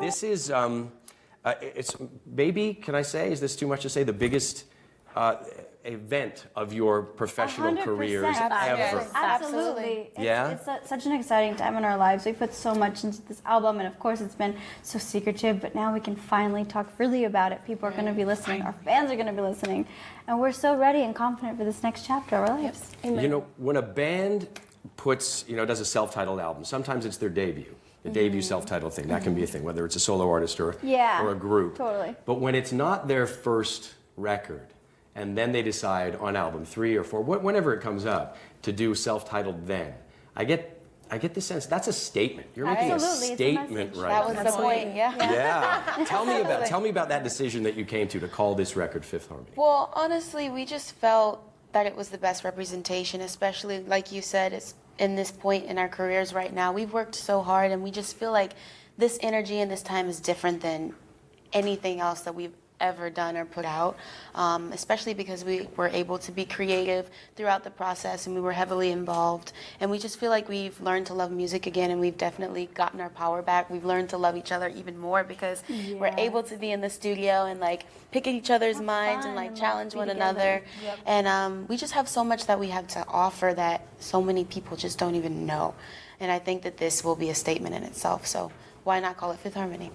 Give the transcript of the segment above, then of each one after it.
This is, it's maybe, can I say, is this too much to say, the biggest event of your professional 100%. careers ever? Absolutely. Yeah? It's such an exciting time in our lives. We put so much into this album, and of course it's been so secretive, but now we can finally talk freely about it. People are going to be listening. Our fans are going to be listening. And we're so ready and confident for this next chapter of our lives. You know, when a band puts, does a self-titled album, sometimes it's their debut. The debut self-titled thing, that can be a thing, whether it's a solo artist or a group. Totally. But when it's not their first record, and then they decide on album 3 or 4, whenever it comes up, to do self-titled then, I get the sense that's a statement. You're making a statement right now. That was the point, yeah. Tell me about that decision that you came to call this record Fifth Harmony. Well, honestly, we just felt that it was the best representation, especially, like you said, it's in this point in our careers right now. We've worked so hard, and we just feel like this energy and this time is different than anything else that we've ever done or put out, especially because we were able to be creative throughout the process, and we were heavily involved, and we just feel like we've learned to love music again, and we've definitely gotten our power back. We've learned to love each other even more because we're able to be in the studio and like pick at each other's minds and like challenge one another. And we just have so much that we have to offer that so many people just don't even know, and I think that this will be a statement in itself, so why not call it Fifth Harmony?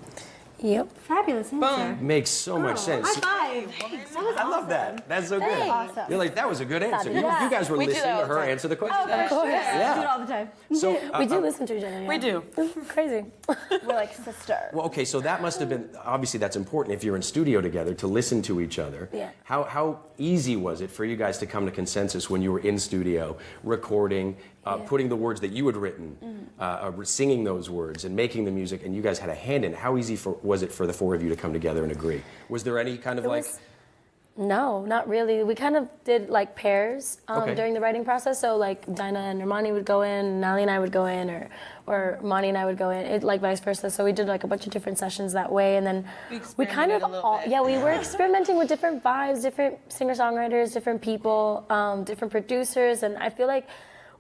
Yep. Fabulous answer. Makes so much sense. High five. I love that. That's so good. Awesome. You're like, that was a good answer. You guys were listening to her answer the question. Oh, of course. Yeah. We do it all the time. So we do listen to each other. Yeah. We do. Crazy. We're like sisters. Well, okay, so that must have been, obviously that's important if you're in studio together to listen to each other. Yeah. How easy was it for you guys to come to consensus when you were in studio, recording, putting the words that you had written, singing those words and making the music, and you guys had a hand in it? How easy was it for the four of you to come together and agree? Was there any kind of No, not really. We kind of did like pairs during the writing process. So like Dinah and Armani would go in, Nally and I would go in, or Monty and I would go in, like vice versa. So we did like a bunch of different sessions that way, and then we kind of we were experimenting with different vibes, different singer-songwriters, different people, different producers, and I feel like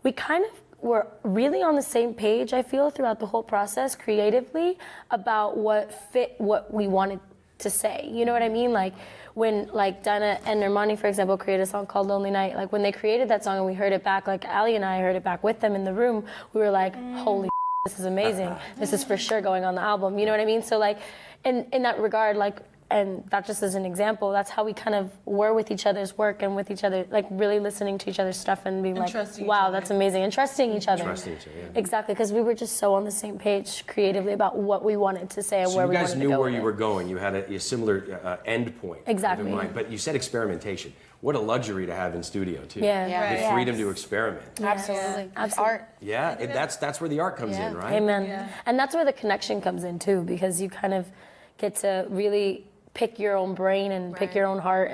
we kind of were really on the same page, I feel, throughout the whole process creatively about what fit what we wanted to say. You know what I mean? Like when like Dinah and Armani, for example, created a song called Lonely Night, like when they created that song and we heard it back, like Ali and I heard it back with them in the room, we were like, holy this is amazing. This is for sure going on the album. You know what I mean? So like in that regard, like, and that just as an example, that's how we kind of were with each other's work and with each other, like really listening to each other's stuff and being like, wow, that's amazing. And trusting each other. Trusting each other, yeah. Exactly, because we were just so on the same page creatively about what we wanted to say and where we wanted to go. So you guys knew where you were going. You had a similar end point. Exactly. In mind. But you said experimentation. What a luxury to have in studio, too. Yeah. The freedom to experiment. Absolutely. Art. Yeah, that's where the art comes in, right? Amen. Yeah. And that's where the connection comes in, too, because you kind of get to really pick your own brain and pick your own heart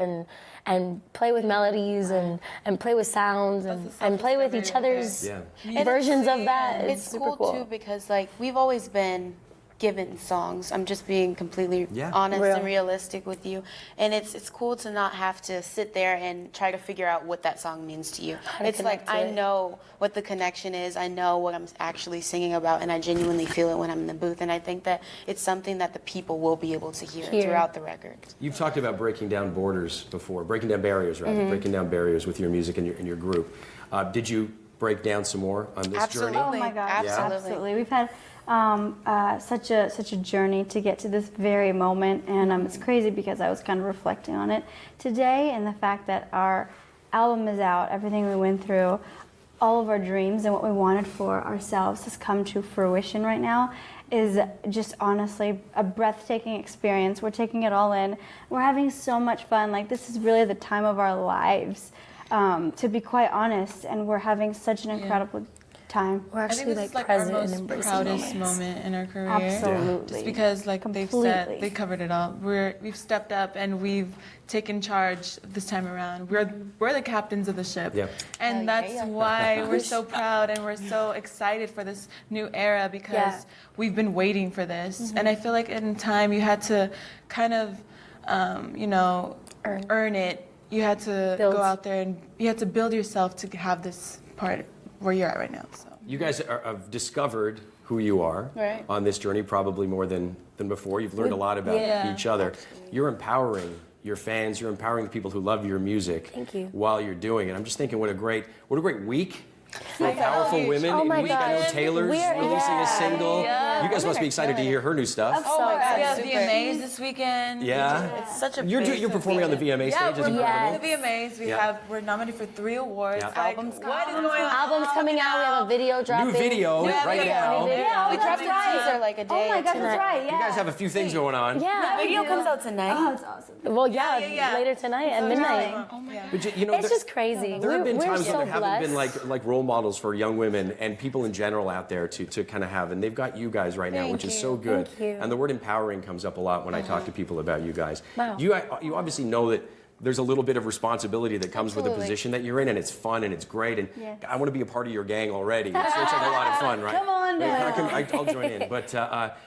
and play with melodies and play with sounds and play with each other's versions of that. It's super cool too because like we've always been given songs. I'm just being completely honest and realistic with you. And it's cool to not have to sit there and try to figure out what that song means to you. It's like I know what the connection is. I know what I'm actually singing about, and I genuinely feel it when I'm in the booth. And I think that it's something that the people will be able to hear throughout the record. You've talked about breaking down borders before, breaking down barriers, rather, breaking down barriers with your music and your group. Did you break down some more on this journey? Oh my gosh, absolutely. We've had such a journey to get to this very moment, and it's crazy because I was kind of reflecting on it today, and the fact that our album is out, everything we went through, all of our dreams and what we wanted for ourselves has come to fruition right now is just honestly a breathtaking experience. We're taking it all in. We're having so much fun. Like, this is really the time of our lives, to be quite honest, and we're having such an incredible time. We're actually like our present most and embracing proudest moments. moment in our career. Absolutely. Just because, like Completely. they've said, they covered it all. We've stepped up and we've taken charge this time around. We're the captains of the ship, and that's why we're so proud and we're so excited for this new era because we've been waiting for this. And I feel like in time you had to kind of, earn it. You had to go out there and you had to build yourself to have this part where you're at right now. So You guys have discovered who you are on this journey, probably more than before. You've learned a lot about each other. Absolutely. You're empowering your fans. You're empowering the people who love your music. Thank you. While you're doing it. I'm just thinking, what a great week. For powerful women. Oh my I know God. Taylor's releasing a single. You guys must be excited to hear her new stuff. Oh my God, we have Super. VMAs this weekend. Yeah. It's such a You're performing on the VMA stage. It's We're incredible. the VMAs. We're nominated for 3 awards. Yeah. Like, Albums what is going on? Album's coming out. We have a video dropping. New video right now. Yeah, We dropped a teaser like a day Oh my gosh, tonight. that's right. Yeah. You guys have a few things going on. Yeah. Video comes out tonight. Oh, it's awesome. Well, yeah, Yeah. later tonight at midnight. But you know, It's just crazy. there have been We're times so when there haven't been blessed. like role models for young women and people in general out there to kind of have, and they've got you guys right now, which is so good. Thank you. And the word empowering comes up a lot when I talk to people about you guys. Wow. You obviously know that there's a little bit of responsibility that comes with the Absolutely. position that you're in, and it's fun and it's great, and Yes. I want to be a part of your gang already. It looks like a lot of fun, right? Come on down. I'll join in. But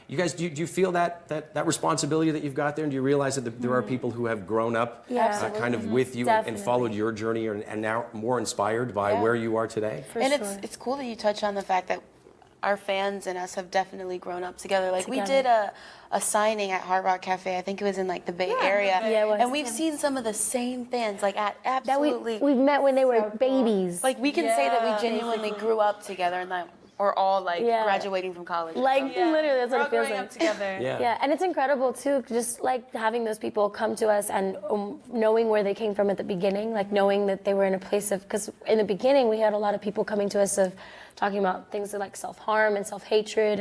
you guys, do you feel that responsibility that you've got there? And do you realize that there are people who have grown up Yeah. kind of with you and Definitely. followed your journey and now more inspired by where you are today? For And sure. it's cool that you touch on the fact that our fans and us have definitely grown up together. Like we Together. did a signing at Hard Rock Cafe. I think it was in like the Bay Area. Yeah, it was. And we've seen some of the same fans like at that absolutely. we've met when they were babies. Like we can say that we genuinely grew up together and that we're all like Yeah. graduating from college. Like literally, that's We're what all it feels growing like. up together. Yeah, and it's incredible too, just like having those people come to us and knowing where they came from at the beginning, like knowing that they were in a place of, because in the beginning we had a lot of people coming to us of talking about things like self-harm and self-hatred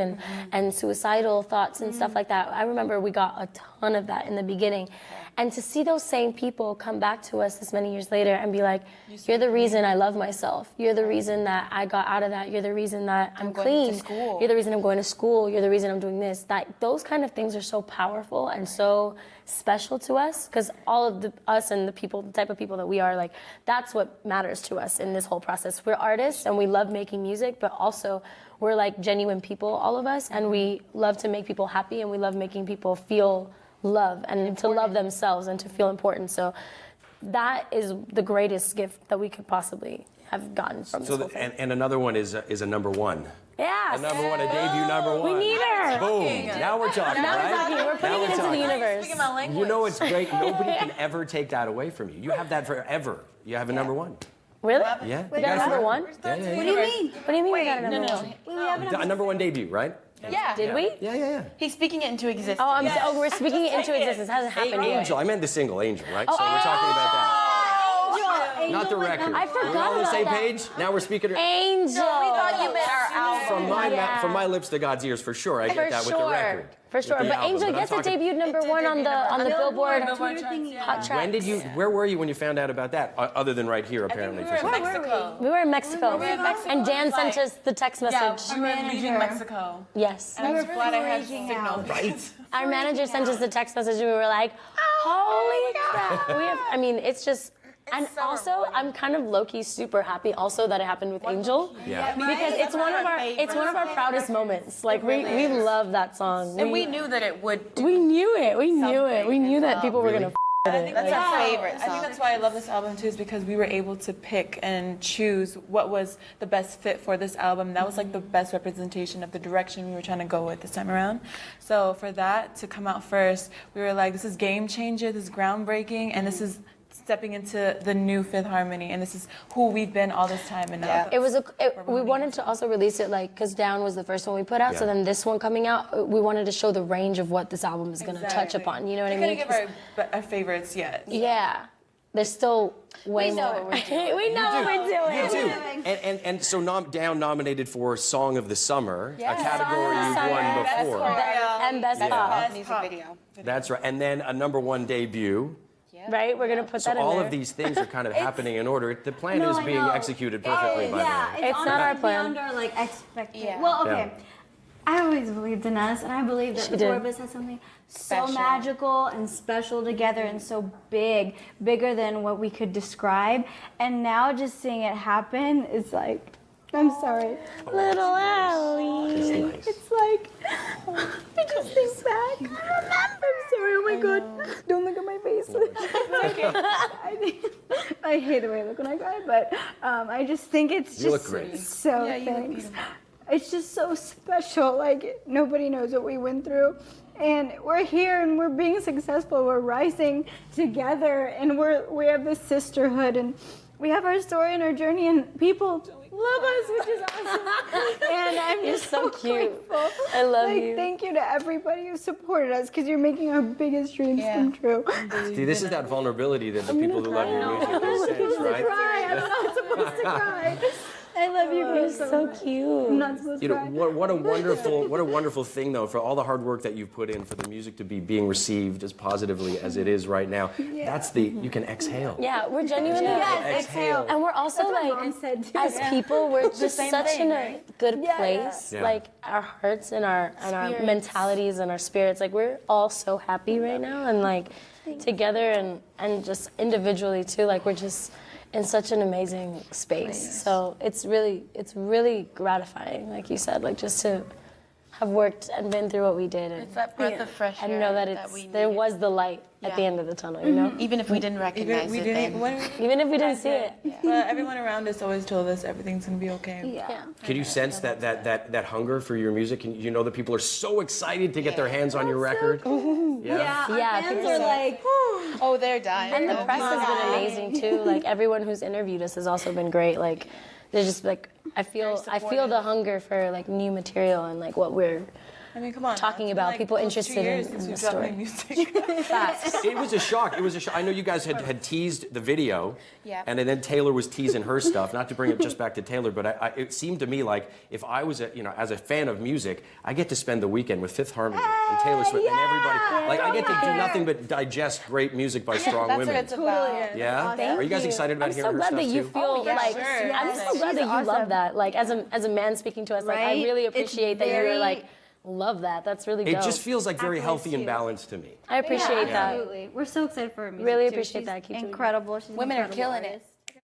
and suicidal thoughts and stuff like that. I remember we got a ton of that in the beginning. And to see those same people come back to us this many years later and be like, you're the reason I love myself. You're the reason that I got out of that. You're the reason that I'm going clean. to school. You're the reason I'm going to school. You're the reason I'm doing this. Those kind of things are so powerful and so special to us, because all of us and the type of people that we are, like, that's what matters to us in this whole process. We're artists and we love making music, but also we're like genuine people, all of us, and we love to make people happy and we love making people feel love and to love themselves and to feel important. So that is the greatest gift that we could possibly have gotten from this whole thing. And another one is a number one. Yeah. A number one, a debut number one. We need her. Boom. Now we're talking, Now we're right? talking. We're putting Now it into the talking. universe. Speaking my language. You know it's great. Nobody can ever take that away from you. You have that forever. You have a number one. Really? Yeah. We got a number one? Yeah, yeah, What do you mean? What do you mean we got a number one? We have A number one debut, right? Yeah. Did we? Yeah. He's speaking it into existence. Oh, we're speaking it into existence. It hasn't happened yet. Angel. I meant the single Angel, right? So we're talking about that. Not the record. I forgot We're all on the about same that. page? Now we're speaking Angel. We thought you meant our album. from my lips to God's ears, for sure. I get that with the record. For sure. With the But album. Angel I'm gets a talking- debut number It did one on debut the number one. Billboard Billboard Hot charts, yeah. Tracks. Where were you when you found out about that? Other than right here, apparently. We were in Mexico. We were in Mexico. We were in Mexico. And Dan sent Like- us the text Yeah, message. we were Manager. leaving Mexico. Yes. And I was glad I had freaking signal. out. Right? Our manager sent us the text message and we were like, holy crap. It's just, and so also rewarding. I'm kind of low-key super happy also that it happened with Angel. Yeah. Because it's one of our proudest moments. Like we love that song. And we knew that it would. we knew it. We knew it. We knew that people were Really? gonna with it. That's our favorite I think song. that's why I love this album too, is because we were able to pick and choose what was the best fit for this album. That was like the best representation of the direction we were trying to go with this time around. So for that to come out first, we were like, this is game changer, this is groundbreaking, and this is stepping into the new Fifth Harmony, and this is who we've been all this time. And now It was we wanted to also release it because Down was the first one we put out. So Yeah. then this one coming out, we wanted to show the range of what this album is going to touch Exactly. upon. You know what I we mean? couldn't give our favorites yet. Yeah, there's still way We know more. what we're doing. We know what we're doing. You do. And so Down nominated for Song of the Summer, a category you've won Best before. choreo. And best Yeah. pop, Music video. That's right. And then a number one debut. right? We're gonna put So that in all there. of these things are kind of happening in order. The plan No, is I being know. executed perfectly by Yeah, them. It's not our plan. Beyond our like expectation. Yeah. Well, okay. Yeah. I always believed in us, and I believe that She the did. four of us had something so Special. magical and special together, and so big, bigger than what we could describe. And now, just seeing it happen is like, I'm sorry, Little Allie. It's nice. it's like I just think back. I'm sorry. Oh my God! Don't look at my face. yours. I hate the way I look when I cry, but I just think it's You look just great. so thanks. It's just so special. Like, nobody knows what we went through. And we're here and we're being successful. We're rising together and we have this sisterhood and we have our story and our journey and people love us, which is awesome. And I'm just so cute. grateful. I love like, you. Thank you to everybody who supported us because you're making our biggest dreams come true. See, this is that vulnerability that the people who love your music sense, right? Cry. I'm not supposed to cry. I love you guys So cute. I'm not supposed You to know, cry. what a wonderful thing though, for all the hard work that you've put in, for the music to be being received as positively as it is right now. That's you can exhale. Yeah, we're genuinely Exhale. and we're also Mom said too. as people, we're just such in a good place. Yeah. Like our hearts and our mentalities and our spirits. Like we're all so happy right now, and like together and just individually too. Like we're just in such an amazing space. So it's really gratifying, like you said, like just to have worked and been through what we did. And, It's that breath of fresh air and know that there was the light at the end of the tunnel, you know? Even if we didn't recognize we it didn't, then. Even if we didn't see it. But everyone around us always told us everything's gonna be okay. Yeah. Can you sense that hunger for your music? Can you know that people are so excited to get their hands on your record? Yeah, our Yeah, fans people are say- like, Oh, they're dying. And the press has been amazing too. Like everyone who's interviewed us has also been great. Like they're just like I feel the hunger for like new material and like what we're I mean, come on. talking it's been about, like people almost 2 interested years in since the we dropped my story. music. facts. It was a shock. It was a shock. I know you guys had teased the video, Yeah. and then Taylor was teasing her stuff. Not to bring it just back to Taylor, but it seemed to me like if I was, as a fan of music, I get to spend the weekend with Fifth Harmony and Taylor Swift and everybody. Like I get to do nothing but digest great music by strong That's women. what it's about. Yeah. Thank Are you guys you. excited about I'm hearing so her glad stuff that you too? feel yeah, like sure. I'm so She's glad that you awesome. love that. Like as a man speaking to us, like I Right? really It's appreciate that very- you're like love that. That's really It dope. just feels like very Accolades healthy and too. balanced to me. I appreciate that. Absolutely. We're so excited for her music. Really too. appreciate She's that. Keep doing it. incredible. She's an Women are incredible killing it. artist.